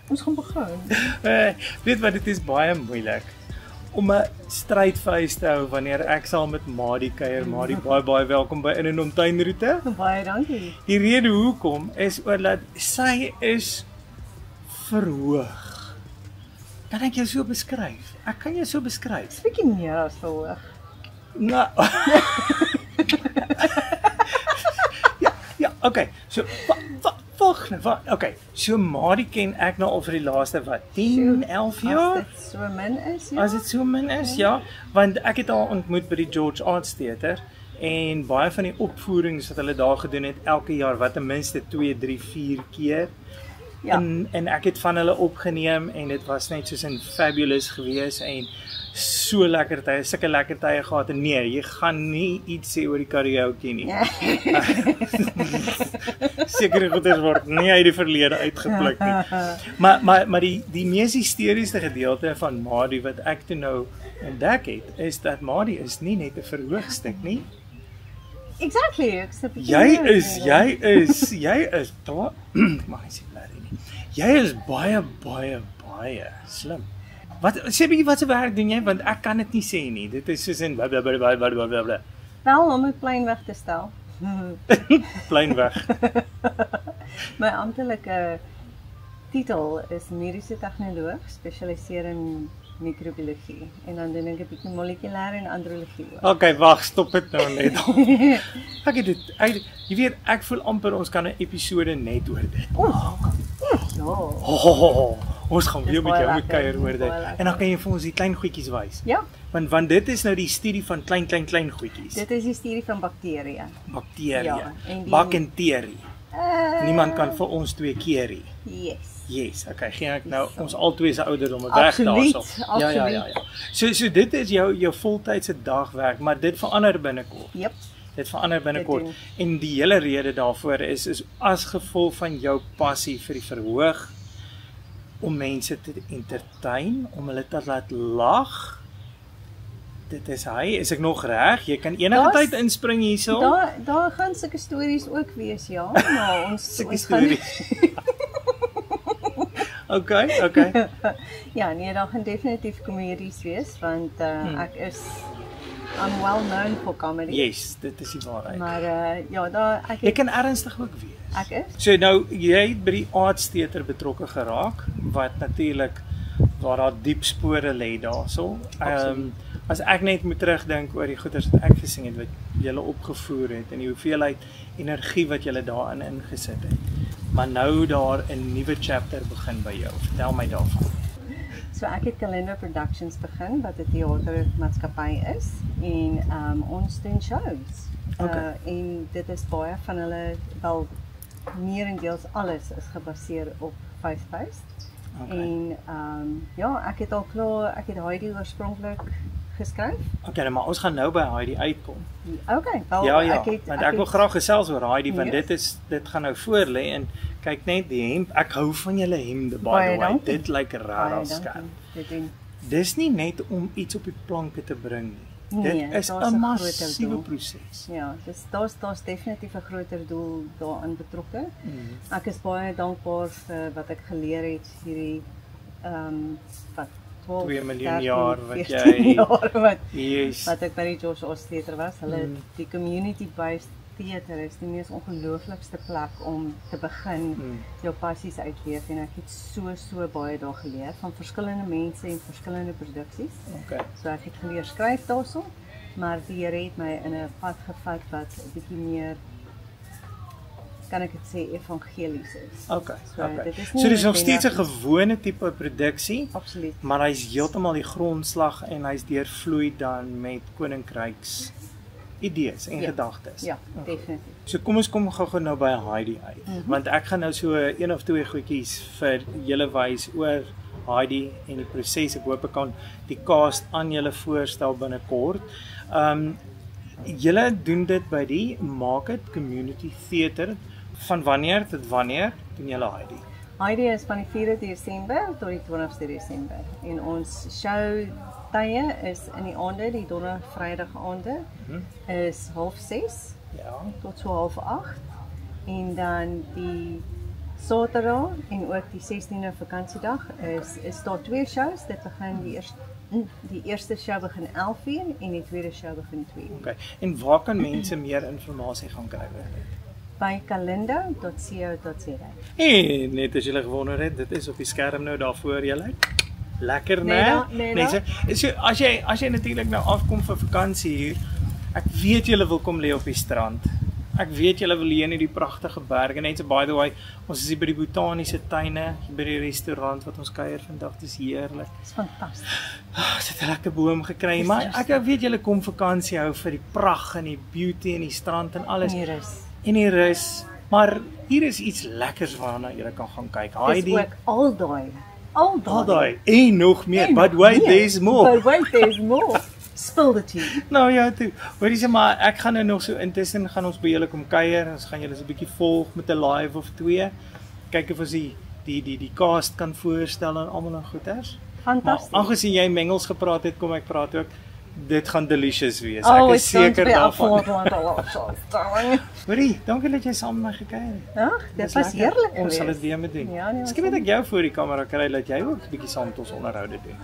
Ons gaan begin. Weet wat, dit is baie moeilik om 'n strydvuis te hou wanneer ek saam met Madie kuier. Madie, baie welkom by In en Om Tuinroete. Baie dankie. Die rede hoekom is oor dat sy is verhoog. Kan ek jou so beskryf? Ek kan jou so beskryf. Dis bietjie meer as verhoog. Nou. ja, okay. So okay. So Madie ken ek nou al vir die laaste wat 10, 11 jaar. As dit so min is, ja. As dit so min is, ja, want ek het haar ontmoet by die George Arts Theater en baie van die opvoerings wat hulle daar gedoen het elke jaar wat ten minste 2, 3, 4 keer. Ja. En ek het van hulle opgeneem en dit was net soos 'n fabulous gewees en so lekker tye, sulke lekker tye gehad en nee, jy gaan nie iets sê oor die karaoke nie. Ja. Sekere goeders word nie uit die verlede uitgepluk nie. Maar die mees hysteriese gedeelte van Madie wat ek toe nou ontdek het, is dat Madie is nie net 'n verhoogstuk nie. Exactly. Jy is daar. Maar hy sê blerrie nie. Jy is baie slim. Wat sê bietjie wat se werk doen jy, want ek kan dit nie sê nie. Dit is soos in blablabla. Wel om 'n plein weg te stel. Plein weg. My amptelike titel is mediese tegnoloog, spesialiseer in microbiologie en dan doen ek 'n bietjie molekulêre en andrologie ook. Okay, wag, stop dit nou net. Ek het dit jy weet, ek voel amper ons kan 'n episode net oor dit. Ja. Ons gaan weer met jou baie moet kuier lekker, oor dit. baie lekker. En dan kan jy vir ons die klein goedjies wys. Ja, Want dit is nou die studie van klein goedjies. dit is die studie van bakterieë. Bakterieë. Ja, en die- Bakterie. Niemand kan vir ons 2 keer nie. Yes. Yes, okay, gee ek nou ons albei se ouderdomme weg Absoluut, daarso. Ja. absoluut. So dit is jou voltydse dagwerk, maar dit verander binnekort. Jep. Dit verander binnekort. doen. En die hele rede daarvoor is as gevolg van jou passie vir die verhoog om mense te entertain, om hulle te laat lag. Dit is hy, is ek nog reg? Jy kan enige Daar's- tyd inspring hierso. Daar gaan sulke stories ook wees, ja, maar ons Sulke ons gaan Okay. Ja, nee, daar gaan definitief komedies wees want ek is I'm well known for comedy. Yes, dit is die waarheid. Maar ja, daar ek Jy kan ernstig ook wees. ek is So nou, jy het by die Arts Theater betrokke geraak, wat natuurlik waar daar diep spore lê daarso. As ek net moet terugdink oor die goeders wat ek gesien het, wat julle opgevoer het en die hoeveelheid energie wat julle daarin ingesit het. Maar nou daar 'n nuwe chapter begin by jou. Vertel my daarvan. So ek het Calendar Productions begin wat 'n teatermaatskappy is en ons doen shows. Okay. En dit is baie van hulle wel meerendeels alles is gebaseer op Faith-based. Okay. En ja, ek het Heidi oorspronklik geskryf. Okay, maar ons gaan nou by Heidi uitkom. Okay, wel Ja, want ek wil graag gesels oor Heidi want Yes. dit gaan nou voor lê en kyk net die hemp. Ek hou van julle hemde by Baie the way. dankie. Dit lyk raar as skerp. Dis nie net om iets op die planke te bring nie. Nee, Dit is daar's 'n 'n massiewe groter doel. proses. Ja, dis daar's definitief 'n groter doel daarin betrokke. Ek is baie dankbaar vir wat ek geleer het hierdie wat 12 2 miljoen 13, jaar wat 14 jy- jaar Yes. wat ek by die George Arts Theater was. Hulle die community-based theater is die mees ongelooflikste plek om te begin jou passies uitleef en ek het so baie daar geleer van verskillende mense en verskillende produksies. Okay. So ek het geleer skryf daarso, maar die Here het my in 'n pad gevat wat 'n bietjie meer kan ek dit sê evangelies is. Okay. So, Okay. dit is So nie dis nog steeds 'n noodwendig- gewone tipe produksie, Absoluut. maar hy's heeltemal die grondslag en hy's deurvloei dan met koninkryks idees en gedagtes. Ja, definitief. So kom ons kom gou-gou nou by Heidi uit. Want ek gaan nou so 1 of 2 goedjies vir julle wys oor Heidi en die proses. Ek hoop ek kan die cast aan julle voorstel binnekort. Julle doen dit by die Market Community Theater. Van wanneer tot wanneer doen julle Heidi? Heidi is van die 4de Desember tot die 20ste Desember en ons show tye is in die aande, die donderdag, vrydag aande is 6:30 Ja. tot so 7:30 en dan die Saterdag en ook die 16de vakansiedag is daar 2 shows. Dit begin die eerste show begin 11:00 en die tweede show begin 2:00. Okay. En waar kan mense meer inligting gaan kry oor dit? By kalindo.co.za. En net as julle gewonder het, dit is op die skerm nou daar voor julle. Lekker, né? Nee. So as jy natuurlik nou afkom vir vakansie hier, ek weet julle wil kom lê op die strand. Ek weet julle wil hier in die pragtige berge. Net so by the way, ons is hier by die botaniese tuine, hier by die restaurant wat ons kuier vandag. Dit is heerlik. Dis fantasties. Ons het 'n lekker boom gekry, maar ek weet julle kom vakansie hou vir die pragt en die beauty en die strand en alles. En die rus. Maar hier is iets lekkers waarna jy kan gaan kyk. Dis ook al daai. En nog meer. But wait, there's more. Spill the tea. Nou ja, toe. Hoorie sê maar ek gaan nou nog so intussen gaan ons by julle kom kuier. Ons gaan julle so 'n bietjie volg met 'n live of 2. Kyk of ons die cast kan voorstel en almal en goeters. Fantasties. Maar aangesien jy Engels gepraat het, kom ek praat ook. Dit gaan delicious wees. Ek is seker daarvan. Hoorie, dankie dat jy saam met my gekuier het. Ag, dit was heerlik. Ons sal dit weer moet doen. Miskien moet ek jou voor die kamera kry dat jy ook 'n bietjie saam met ons onderhoude doen.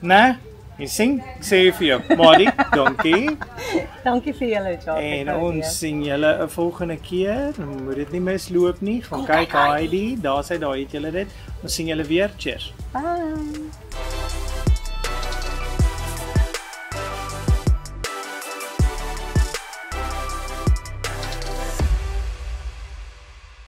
Né? Jy sien, ek sê vir jou, Maddie, dankie. Dankie vir julle, Jacques. En ons sien julle 'n volgende keer. Moet dit nie misloop nie. Gaan kyk Heidi, daar het julle dit. Ons sien julle weer. Cheers. Bye.